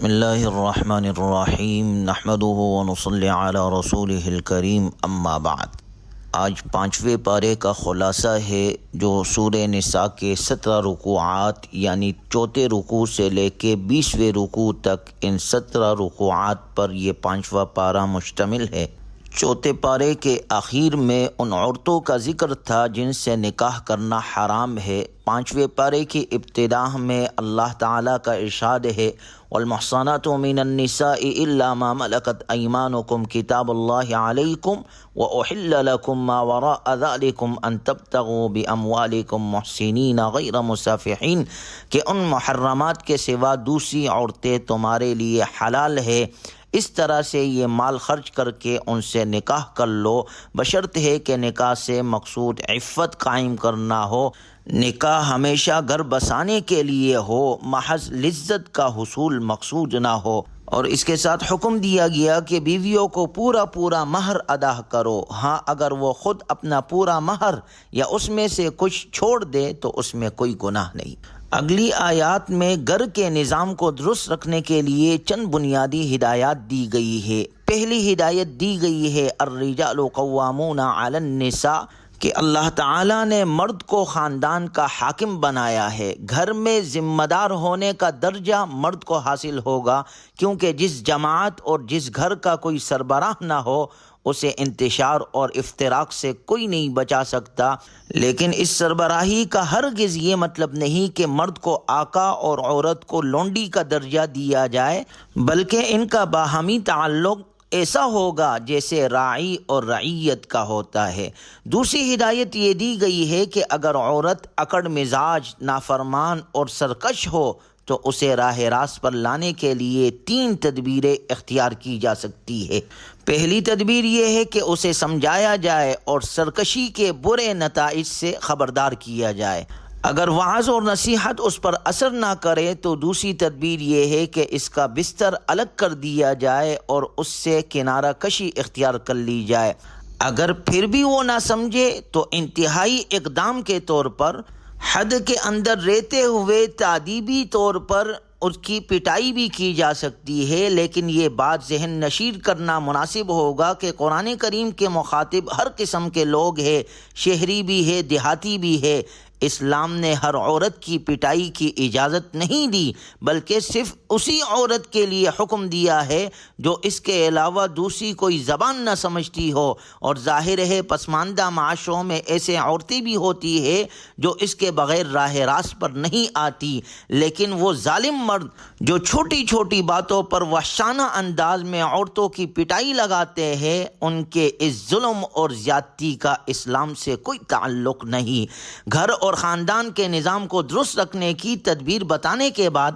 بسم اللہ الرحمن الرحیم نحمدہ ونصلی علی رسولہ الکریم اما بعد۔ آج 5ویں پارے کا خلاصہ ہے جو سورہ نساء کے 17 رکوعات یعنی چوتھے رکوع سے لے کے 20ویں رکوع تک ان 17 رکوعات پر یہ 5واں پارہ مشتمل ہے۔ چوتھے پارے کے آخر میں ان عورتوں کا ذکر تھا جن سے نکاح کرنا حرام ہے۔ 5ویں پارے کی ابتدا میں اللہ تعالیٰ کا ارشاد ہے والمحصنات من النساء الا ما ملكت ايمانكم كتاب الله عليكم واحل لكم ما وراء ذلكم ان تبتغوا باموالكم محسنين غير مسافحين کہ ان محرمات کے سوا دوسری عورتیں تمہارے لیے حلال ہے، اس طرح سے یہ مال خرچ کر کے ان سے نکاح کر لو، بشرط ہے کہ نکاح سے مقصود عفت قائم کرنا ہو، نکاح ہمیشہ گھر بسانے کے لیے ہو، محض لذت کا حصول مقصود نہ ہو۔ اور اس کے ساتھ حکم دیا گیا کہ بیویوں کو پورا مہر ادا کرو، ہاں اگر وہ خود اپنا پورا مہر یا اس میں سے کچھ چھوڑ دے تو اس میں کوئی گناہ نہیں۔ اگلی آیات میں گھر کے نظام کو درست رکھنے کے لیے چند بنیادی ہدایات دی گئی ہے۔ پہلی ہدایت دی گئی ہے الرجال قوامون علی النساء کہ اللہ تعالیٰ نے مرد کو خاندان کا حاکم بنایا ہے۔ گھر میں ذمہ دار ہونے کا درجہ مرد کو حاصل ہوگا، کیونکہ جس جماعت اور جس گھر کا کوئی سربراہ نہ ہو اسے انتشار اور افتراق سے کوئی نہیں بچا سکتا۔ لیکن اس سربراہی کا ہرگز یہ مطلب نہیں کہ مرد کو آقا اور عورت کو لونڈی کا درجہ دیا جائے، بلکہ ان کا باہمی تعلق ایسا ہوگا جیسے راعی اور رعیت کا ہوتا ہے۔ دوسری ہدایت یہ دی گئی ہے کہ اگر عورت اکڑ مزاج، نافرمان اور سرکش ہو تو اسے راہ راست پر لانے کے لیے 3 تدبیریں اختیار کی جا سکتی ہے۔ پہلی تدبیر یہ ہے کہ اسے سمجھایا جائے اور سرکشی کے برے نتائج سے خبردار کیا جائے۔ اگر وعظ اور نصیحت اس پر اثر نہ کرے تو دوسری تدبیر یہ ہے کہ اس کا بستر الگ کر دیا جائے اور اس سے کنارہ کشی اختیار کر لی جائے۔ اگر پھر بھی وہ نہ سمجھے تو انتہائی اقدام کے طور پر حد کے اندر رہتے ہوئے تادیبی طور پر اس کی پٹائی بھی کی جا سکتی ہے، لیکن یہ بات ذہن نشیر کرنا مناسب ہوگا کہ قرآن کریم کے مخاطب ہر قسم کے لوگ ہیں، شہری بھی ہے، دیہاتی بھی ہے۔ اسلام نے ہر عورت کی پٹائی کی اجازت نہیں دی، بلکہ صرف اسی عورت کے لیے حکم دیا ہے جو اس کے علاوہ دوسری کوئی زبان نہ سمجھتی ہو، اور ظاہر ہے پسماندہ معاشروں میں ایسے عورتیں بھی ہوتی ہیں جو اس کے بغیر راہ راست پر نہیں آتی، لیکن وہ ظالم مرد جو چھوٹی چھوٹی باتوں پر وحشانہ انداز میں عورتوں کی پٹائی لگاتے ہیں، ان کے اس ظلم اور زیادتی کا اسلام سے کوئی تعلق نہیں۔ گھر اور خاندان کے نظام کو درست رکھنے کی تدبیر بتانے کے بعد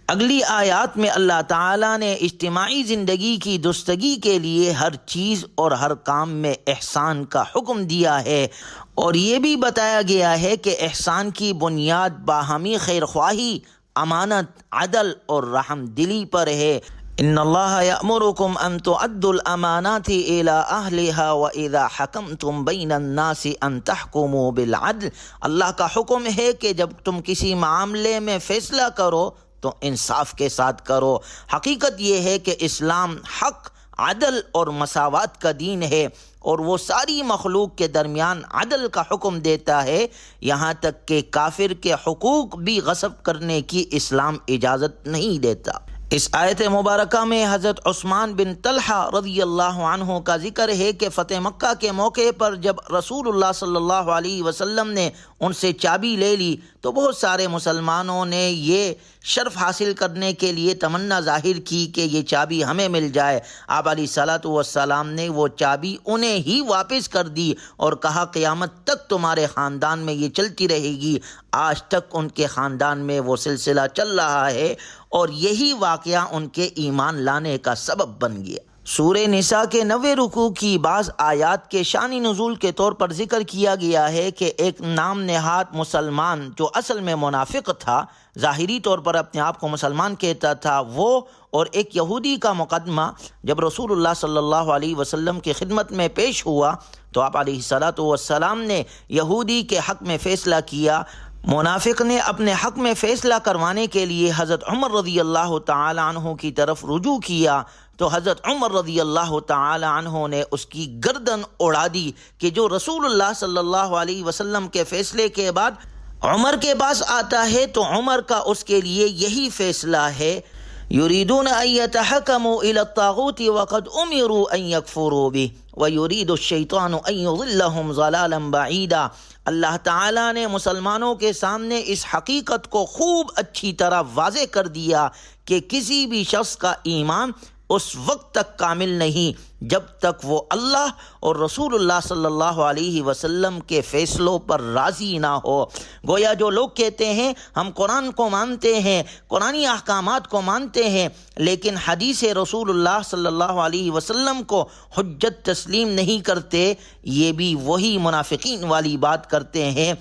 اگلی آیات میں اللہ تعالیٰ نے اجتماعی زندگی کی درستگی کے لیے ہر چیز اور ہر کام میں احسان کا حکم دیا ہے، اور یہ بھی بتایا گیا ہے کہ احسان کی بنیاد باہمی خیرخواہی، امانت، عدل اور رحم دلی پر ہے۔ ان اللہ یأمرکم ان تؤدوا الامانات الی اہلها واذا حکمتم بین الناس ان تحکموا بالعدل۔ اللہ کا حکم ہے کہ جب تم کسی معاملے میں فیصلہ کرو تو انصاف کے ساتھ کرو۔ حقیقت یہ ہے کہ اسلام حق، عدل اور مساوات کا دین ہے، اور وہ ساری مخلوق کے درمیان عدل کا حکم دیتا ہے، یہاں تک کہ کافر کے حقوق بھی غصب کرنے کی اسلام اجازت نہیں دیتا۔ اس آیت مبارکہ میں حضرت عثمان بن طلحہ رضی اللہ عنہ کا ذکر ہے کہ فتح مکہ کے موقع پر جب رسول اللہ صلی اللہ علیہ وسلم نے ان سے چابی لے لی تو بہت سارے مسلمانوں نے یہ شرف حاصل کرنے کے لیے تمنا ظاہر کی کہ یہ چابی ہمیں مل جائے۔ آپ علیہ الصلوۃ والسلام نے وہ چابی انہیں ہی واپس کر دی اور کہا قیامت تک تمہارے خاندان میں یہ چلتی رہے گی۔ آج تک ان کے خاندان میں وہ سلسلہ چل رہا ہے، اور یہی واقعہ ان کے ایمان لانے کا سبب بن گیا۔ سورہ نساء کے 90 رکوع کی بعض آیات کے شان نزول کے طور پر ذکر کیا گیا ہے کہ ایک نام نہاد مسلمان جو اصل میں منافق تھا، ظاہری طور پر اپنے آپ کو مسلمان کہتا تھا، وہ اور ایک یہودی کا مقدمہ جب رسول اللہ صلی اللہ علیہ وسلم کی خدمت میں پیش ہوا تو آپ علیہ الصلوۃ والسلام نے یہودی کے حق میں فیصلہ کیا۔ منافق نے اپنے حق میں فیصلہ کروانے کے لیے حضرت عمر رضی اللہ تعالی عنہ کی طرف رجوع کیا تو حضرت عمر رضی اللہ تعالی عنہ نے اس کی گردن اڑا دی کہ جو رسول اللہ صلی اللہ علیہ وسلم کے فیصلے کے بعد عمر کے پاس آتا ہے تو عمر کا اس کے لیے یہی فیصلہ ہے، یریدون ان یتحکموا الی الطاغوت وقد امروا ان یکفروا بہ ویرید الشیطان ان یضلهم ضلالا بعیدا۔ اللہ تعالیٰ نے مسلمانوں کے سامنے اس حقیقت کو خوب اچھی طرح واضح کر دیا کہ کسی بھی شخص کا ایمان اس وقت تک کامل نہیں جب تک وہ اللہ اور رسول اللہ صلی اللہ علیہ وسلم کے فیصلوں پر راضی نہ ہو۔ گویا جو لوگ کہتے ہیں ہم قرآن کو مانتے ہیں، قرآنی احکامات کو مانتے ہیں، لیکن حدیث رسول اللہ صلی اللہ علیہ وسلم کو حجت تسلیم نہیں کرتے، یہ بھی وہی منافقین والی بات کرتے ہیں۔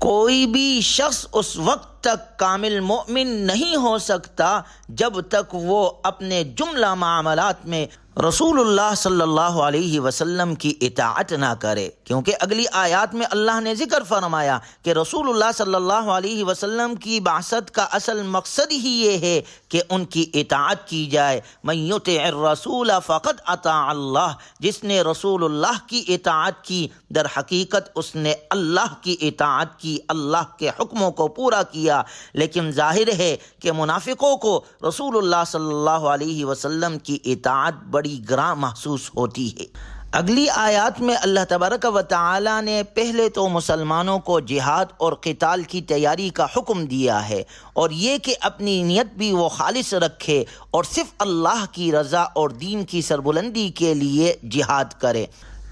کوئی بھی شخص اس وقت تک کامل مومن نہیں ہو سکتا جب تک وہ اپنے جملہ معاملات میں رسول اللہ صلی اللہ علیہ وسلم کی اطاعت نہ کرے، کیونکہ اگلی آیات میں اللہ نے ذکر فرمایا کہ رسول اللہ صلی اللہ علیہ وسلم کی بعثت کا اصل مقصد ہی یہ ہے کہ ان کی اطاعت کی جائے۔ من یطع الرسول فقد اطاع اللہ، جس نے رسول اللہ کی اطاعت کی در حقیقت اس نے اللہ کی اطاعت کی، اللہ کے حکموں کو پورا کیا۔ لیکن ظاہر ہے کہ منافقوں کو رسول اللہ صلی اللہ علیہ وسلم کی اطاعت بڑی گراں محسوس ہوتی ہے۔ اگلی آیات میں اللہ تبارک و تعالی نے پہلے تو مسلمانوں کو جہاد اور قتال کی تیاری کا حکم دیا ہے، اور یہ کہ اپنی نیت بھی وہ خالص رکھے اور صرف اللہ کی رضا اور دین کی سربلندی کے لیے جہاد کرے۔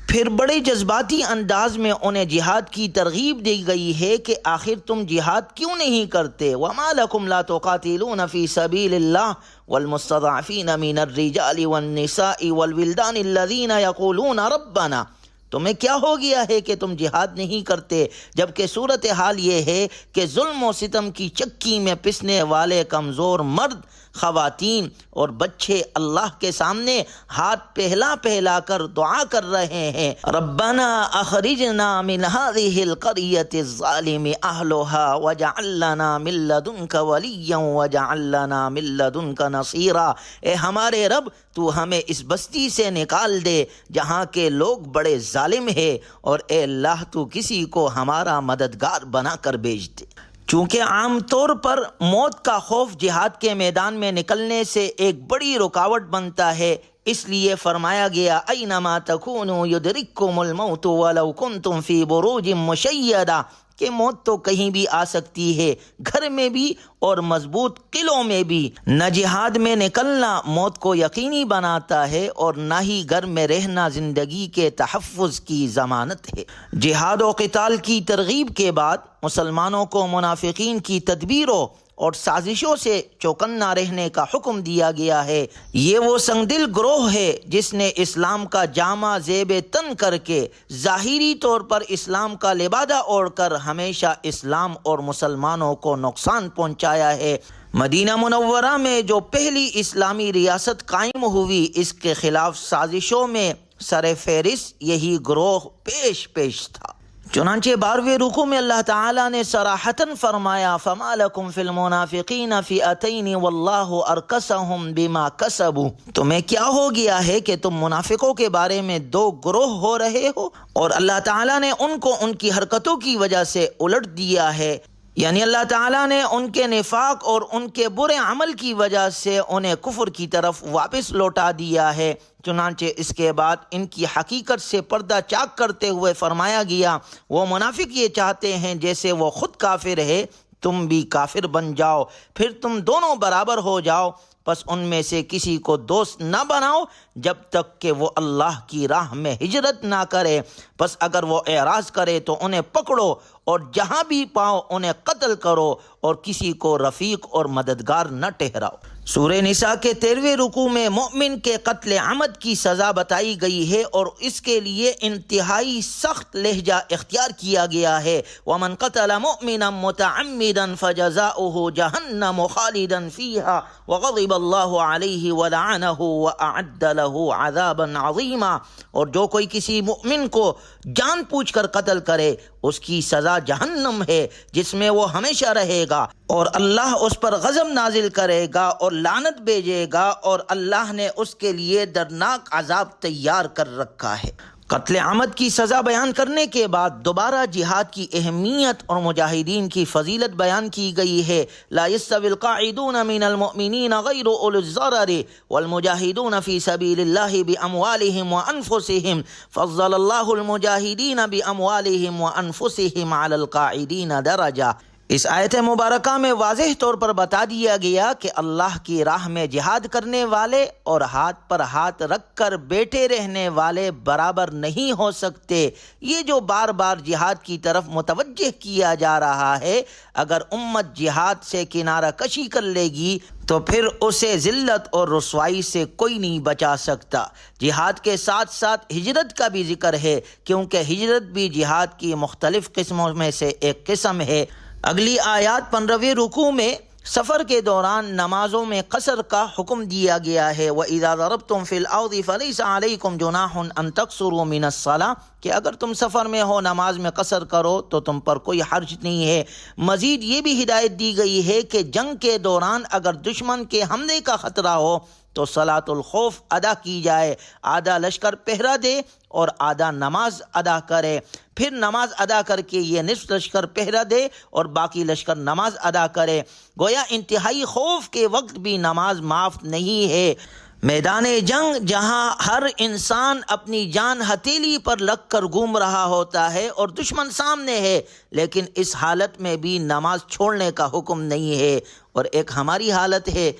پھر بڑے جذباتی انداز میں انہیں جہاد کی ترغیب دی گئی ہے کہ آخر تم جہاد کیوں نہیں کرتے؟ وَمَا لَكُمْ لَا تُقَاتِلُونَ فِي سَبِيلِ اللَّهِ وَالْمُسْتَضْعَفِينَ مِنَ الرِّجَالِ وَالنِّسَاءِ وَالْوِلْدَانِ الَّذِينَ يَقُولُونَ رَبَّنَا، تمہیں کیا ہو گیا ہے کہ تم جہاد نہیں کرتے، جبکہ صورتحال یہ ہے کہ ظلم و ستم کی چکی میں پسنے والے کمزور مرد، خواتین اور بچے اللہ کے سامنے ہاتھ پہلا پہلا کر دعا کر رہے ہیں، ربنا اخرجنا من هذه القرية الظالم اهلها واجعل لنا من لدنك وليا واجعل لنا من لدنك نصيرا۔ اے ہمارے رب، تو ہمیں اس بستی سے نکال دے جہاں کے لوگ بڑے ظالم ہیں، اور اے اللہ تو کسی کو ہمارا مددگار بنا کر بھیج دے۔ چونکہ عام طور پر موت کا خوف جہاد کے میدان میں نکلنے سے ایک بڑی رکاوٹ بنتا ہے، اس لیے فرمایا گیا اینما تکونوا یدرککم الموت ولو کنتم فی بروج مشیدہ، کہ موت تو کہیں بھی آ سکتی ہے، گھر میں بھی اور مضبوط قلعوں میں بھی۔ نہ جہاد میں نکلنا موت کو یقینی بناتا ہے اور نہ ہی گھر میں رہنا زندگی کے تحفظ کی ضمانت ہے۔ جہاد و قتال کی ترغیب کے بعد مسلمانوں کو منافقین کی تدبیروں اور سازشوں سے چوکنا رہنے کا حکم دیا گیا ہے۔ یہ وہ سنگ دل گروہ ہے جس نے اسلام کا جامہ زیب تن کر کے ظاہری طور پر اسلام کا لبادہ اوڑھ کر ہمیشہ اسلام اور مسلمانوں کو نقصان پہنچایا ہے۔ مدینہ منورہ میں جو پہلی اسلامی ریاست قائم ہوئی، اس کے خلاف سازشوں میں سر فہرست یہی گروہ پیش تھا۔ چنانچہ 12ویں رکوع میں اللہ تعالیٰ نے صراحتاً فرمایا فَمَا لَكُمْ فِي الْمُنَافِقِينَ فِئَتَيْنِ وَاللَّهُ أَرْكَسَهُمْ بِمَا كَسَبُوا، تمہیں کیا ہو گیا ہے کہ تم منافقوں کے بارے میں دو گروہ ہو رہے ہو، اور اللہ تعالیٰ نے ان کو ان کی حرکتوں کی وجہ سے الٹ دیا ہے، یعنی اللہ تعالیٰ نے ان کے نفاق اور ان کے برے عمل کی وجہ سے انہیں کفر کی طرف واپس لوٹا دیا ہے۔ چنانچہ اس کے بعد ان کی حقیقت سے پردہ چاک کرتے ہوئے فرمایا گیا وہ منافق یہ چاہتے ہیں جیسے وہ خود کافر ہے تم بھی کافر بن جاؤ، پھر تم دونوں برابر ہو جاؤ، پس ان میں سے کسی کو دوست نہ بناؤ جب تک کہ وہ اللہ کی راہ میں ہجرت نہ کرے، پس اگر وہ اعراض کرے تو انہیں پکڑو اور جہاں بھی پاؤ انہیں قتل کرو، اور کسی کو رفیق اور مددگار نہ ٹھہراؤ۔ سورہ نساء کے 13ویں رکوع میں مومن کے قتل عمد کی سزا بتائی گئی ہے اور اس کے لیے انتہائی سخت لہجہ اختیار کیا گیا ہے۔ وَمَنْ قَتَلَ مُؤْمِنًا مُتَعَمِّدًا فَجَزَاؤُهُ جَهَنَّمُ خَالِدًا فِيهَا وَغَضِبَ اللَّهُ عَلَيْهِ وَلَعَنَهُ وَأَعَدَّ لَهُ عَذَابًا عَظِيمًا، اور جو کوئی کسی مؤمن کو جان پوچھ کر قتل کرے اس کی سزا جہنم ہے جس میں وہ ہمیشہ رہے گا، اور اللہ اس پر غضب نازل کرے گا اور لعنت بھیجے گا، اور اللہ نے اس کے لیے دردناک عذاب تیار کر رکھا ہے۔ قتل عمد کی سزا بیان کرنے کے بعد دوبارہ جہاد کی اہمیت اور مجاہدین کی فضیلت بیان کی گئی ہے۔ لا يستوي القاعدون من المؤمنین غیر اولي الضرر والمجاہدون فی سبیل اللہ باموالہم وانفسہم فضل اللہ المجاہدین باموالہم وانفسہم علی القاعدین درجہ۔ اس آیت مبارکہ میں واضح طور پر بتا دیا گیا کہ اللہ کی راہ میں جہاد کرنے والے اور ہاتھ پر ہاتھ رکھ کر بیٹھے رہنے والے برابر نہیں ہو سکتے۔ یہ جو بار بار جہاد کی طرف متوجہ کیا جا رہا ہے، اگر امت جہاد سے کنارہ کشی کر لے گی تو پھر اسے ذلت اور رسوائی سے کوئی نہیں بچا سکتا۔ جہاد کے ساتھ ساتھ ہجرت کا بھی ذکر ہے، کیونکہ ہجرت بھی جہاد کی مختلف قسموں میں سے ایک قسم ہے۔ اگلی آیات 15ویں رکوع میں سفر کے دوران نمازوں میں قصر کا حکم دیا گیا ہے۔ وَإِذَا ضَرَبْتُمْ فِي الْأَرْضِ فَلَيْسَ عَلَيْكُمْ جُنَاحٌ أَن تَقْصُرُوا مِنَ الصَّلَاةِ، کہ اگر تم سفر میں ہو نماز میں قصر کرو تو تم پر کوئی حرج نہیں ہے۔ مزید یہ بھی ہدایت دی گئی ہے کہ جنگ کے دوران اگر دشمن کے حملے کا خطرہ ہو تو صلاۃ الخوف ادا کی جائے، آدھا لشکر پہرا دے اور آدھا نماز ادا کرے، پھر نماز ادا کر کے یہ نصف لشکر پہرا دے اور باقی لشکر نماز ادا کرے۔ گویا انتہائی خوف کے وقت بھی نماز معاف نہیں ہے۔ میدان جنگ جہاں ہر انسان اپنی جان ہتھیلی پر لگ کر گھوم رہا ہوتا ہے اور دشمن سامنے ہے، لیکن اس حالت میں بھی نماز چھوڑنے کا حکم نہیں ہے۔ اور ایک ہماری حالت ہے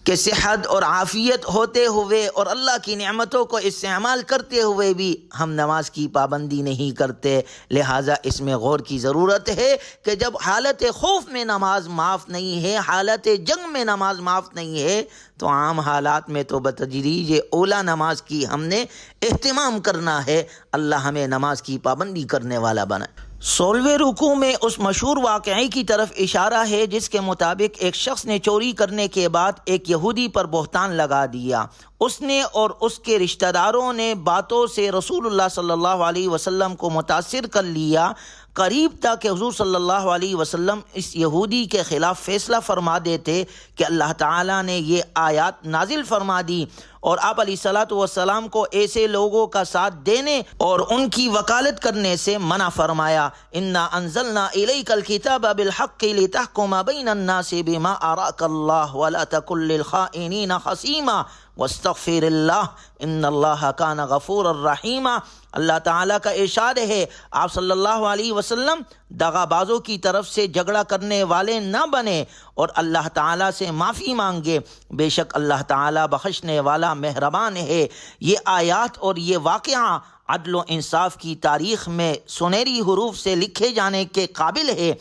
کہ صحت اور عافیت ہوتے ہوئے اور اللہ کی نعمتوں کو استعمال کرتے ہوئے بھی ہم نماز کی پابندی نہیں کرتے۔ لہٰذا اس میں غور کی ضرورت ہے کہ جب حالت خوف میں نماز معاف نہیں ہے، حالت جنگ میں نماز معاف نہیں ہے، تو عام حالات میں تو بتدریج اولا نماز کی ہم نے اہتمام کرنا ہے۔ اللہ ہمیں نماز کی پابندی کرنے والا بنائے۔ 16ویں رکوع میں اس مشہور واقعے کی طرف اشارہ ہے جس کے مطابق ایک شخص نے چوری کرنے کے بعد ایک یہودی پر بہتان لگا دیا۔ اس نے اور اس کے رشتہ داروں نے باتوں سے رسول اللہ صلی اللہ علیہ وسلم کو متاثر کر لیا، قریب تھا کہ حضور صلی اللہ علیہ وسلم اس یہودی کے خلاف فیصلہ فرما دیتے کہ اللہ تعالیٰ نے یہ آیات نازل فرما دی اور آپ علیہ الصلوۃ والسلام کو ایسے لوگوں کا ساتھ دینے اور ان کی وکالت کرنے سے منع فرمایا۔ انا انزلنا الیک الکتاب بالحق لتحکم بین الناس بما اراک اللہ ولا تکن للخائنین خصیما واستغفر اللہ ان اللہ کان غفورا رحیما۔ اللہ تعالیٰ کا ارشاد ہے آپ صلی اللہ علیہ وسلم دغا بازوں کی طرف سے جھگڑا کرنے والے نہ بنے اور اللہ تعالیٰ سے معافی مانگے، بے شک اللہ تعالیٰ بخشنے والا مہربان ہے۔ یہ آیات اور یہ واقعہ عدل و انصاف کی تاریخ میں سنہری حروف سے لکھے جانے کے قابل ہے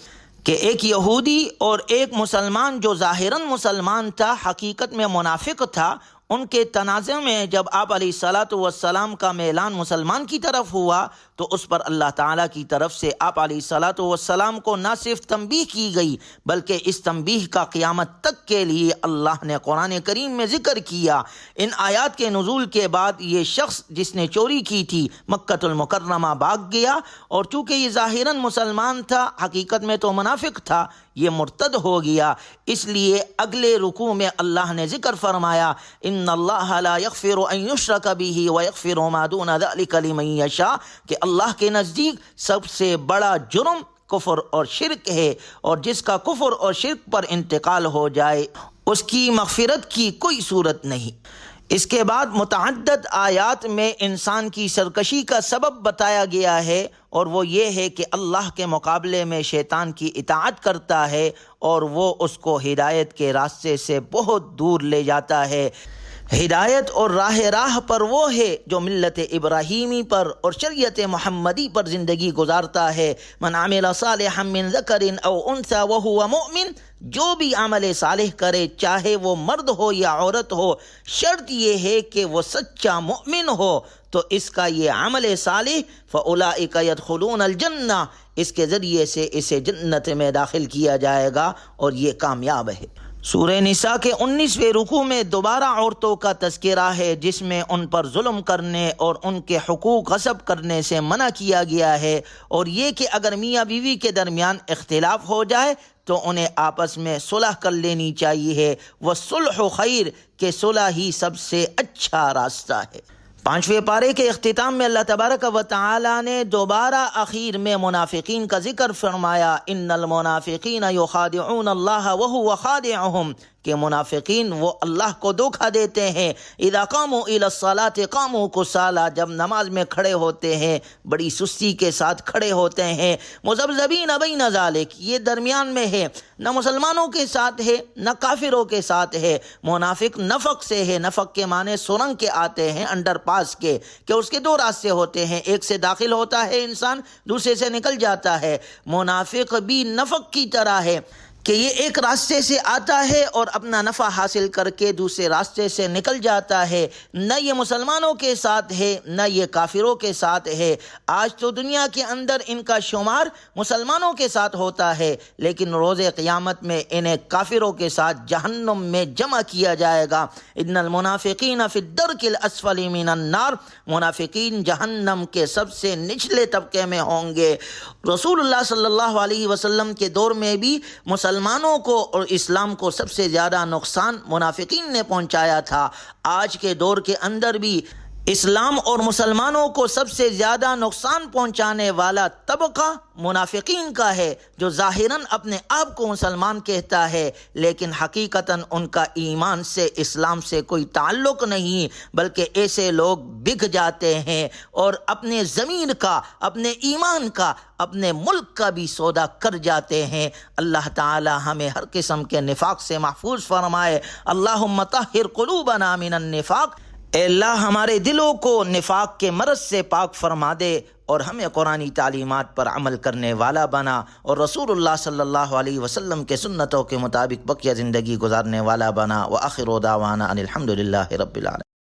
کہ ایک یہودی اور ایک مسلمان جو ظاہراً مسلمان تھا حقیقت میں منافق تھا، ان کے تنازع میں جب آپ علیہ الصلوۃ والسلام کا میلان مسلمان کی طرف ہوا تو اس پر اللہ تعالیٰ کی طرف سے آپ علیہ الصلوۃ والسلام کو نہ صرف تنبیہ کی گئی بلکہ اس تنبیہ کا قیامت تک کے لیے اللہ نے قرآن کریم میں ذکر کیا۔ ان آیات کے نزول کے بعد یہ شخص جس نے چوری کی تھی مکۃ المکرمہ بھاگ گیا، اور چونکہ یہ ظاہراً مسلمان تھا حقیقت میں تو منافق تھا، یہ مرتد ہو گیا۔ اس لیے اگلے رکوع میں اللہ نے ذکر فرمایا ان اللہ لا یغفر ان یشرک بہ ویغفر ما دون ذلک لمن یشاء، کہ اللہ کے نزدیک سب سے بڑا جرم کفر اور شرک ہے، اور جس کا کفر اور شرک پر انتقال ہو جائے اس کی مغفرت کی کوئی صورت نہیں۔ اس کے بعد متعدد آیات میں انسان کی سرکشی کا سبب بتایا گیا ہے، اور وہ یہ ہے کہ اللہ کے مقابلے میں شیطان کی اطاعت کرتا ہے اور وہ اس کو ہدایت کے راستے سے بہت دور لے جاتا ہے۔ ہدایت اور راہ پر وہ ہے جو ملت ابراہیمی پر اور شریعت محمدی پر زندگی گزارتا ہے۔ من عمل صالحا من ذکر او انثى وهو مؤمن، جو بھی عمل صالح کرے چاہے وہ مرد ہو یا عورت ہو، شرط یہ ہے کہ وہ سچا مؤمن ہو، تو اس کا یہ عمل صالح فَأُولَئِكَ يَدْخُلُونَ الْجَنَّةَ، اس کے ذریعے سے اسے جنت میں داخل کیا جائے گا اور یہ کامیاب ہے۔ سورہ نساء کے 19ویں رکوع میں دوبارہ عورتوں کا تذکرہ ہے، جس میں ان پر ظلم کرنے اور ان کے حقوق غصب کرنے سے منع کیا گیا ہے، اور یہ کہ اگر میاں بیوی کے درمیان اختلاف ہو جائے تو انہیں آپس میں صلح کر لینی چاہیے۔ وَالصُّلْحُ خَيْرٌ، کہ صلح ہی سب سے اچھا راستہ ہے۔ 5ویں پارے کے اختتام میں اللہ تبارک و تعالی نے دوبارہ آخر میں منافقین کا ذکر فرمایا، ان المنافقین یخادعون اللہ وہو خادعہم، کہ منافقین وہ اللہ کو دھوکہ دیتے ہیں۔ اذا قاموا الی الصلاۃ قاموا کسالى، جب نماز میں کھڑے ہوتے ہیں بڑی سستی کے ساتھ کھڑے ہوتے ہیں۔ مذبذبین بین ذلک، یہ درمیان میں ہے، نہ مسلمانوں کے ساتھ ہے نہ کافروں کے ساتھ ہے۔ منافق نفق سے ہے، نفق کے معنی سرنگ کے آتے ہیں، انڈر پاس کے، کہ اس کے دو راستے ہوتے ہیں، ایک سے داخل ہوتا ہے انسان، دوسرے سے نکل جاتا ہے۔ منافق بھی نفق کی طرح ہے کہ یہ ایک راستے سے آتا ہے اور اپنا نفع حاصل کر کے دوسرے راستے سے نکل جاتا ہے۔ نہ یہ مسلمانوں کے ساتھ ہے نہ یہ کافروں کے ساتھ ہے۔ آج تو دنیا کے اندر ان کا شمار مسلمانوں کے ساتھ ہوتا ہے، لیکن روز قیامت میں انہیں کافروں کے ساتھ جہنم میں جمع کیا جائے گا۔ ان المنافقین فی الدرک الاسفل من النار، منافقین جہنم کے سب سے نچلے طبقے میں ہوں گے۔ رسول اللہ صلی اللہ علیہ وسلم کے دور میں بھی مسلمانوں کو اور اسلام کو سب سے زیادہ نقصان منافقین نے پہنچایا تھا۔ آج کے دور کے اندر بھی اسلام اور مسلمانوں کو سب سے زیادہ نقصان پہنچانے والا طبقہ منافقین کا ہے، جو ظاہراً اپنے آپ کو مسلمان کہتا ہے لیکن حقیقتاً ان کا ایمان سے اسلام سے کوئی تعلق نہیں، بلکہ ایسے لوگ بک جاتے ہیں اور اپنے ضمیر کا، اپنے ایمان کا، اپنے ملک کا بھی سودا کر جاتے ہیں۔ اللہ تعالی ہمیں ہر قسم کے نفاق سے محفوظ فرمائے۔ اللہم طہر قلوبنا من النفاق، اے اللہ ہمارے دلوں کو نفاق کے مرض سے پاک فرما دے اور ہمیں قرآنی تعلیمات پر عمل کرنے والا بنا، اور رسول اللہ صلی اللہ علیہ وسلم کے سنتوں کے مطابق بقیہ زندگی گزارنے والا بنا۔ وآخر دعوانا ان الحمد للہ رب العالمین۔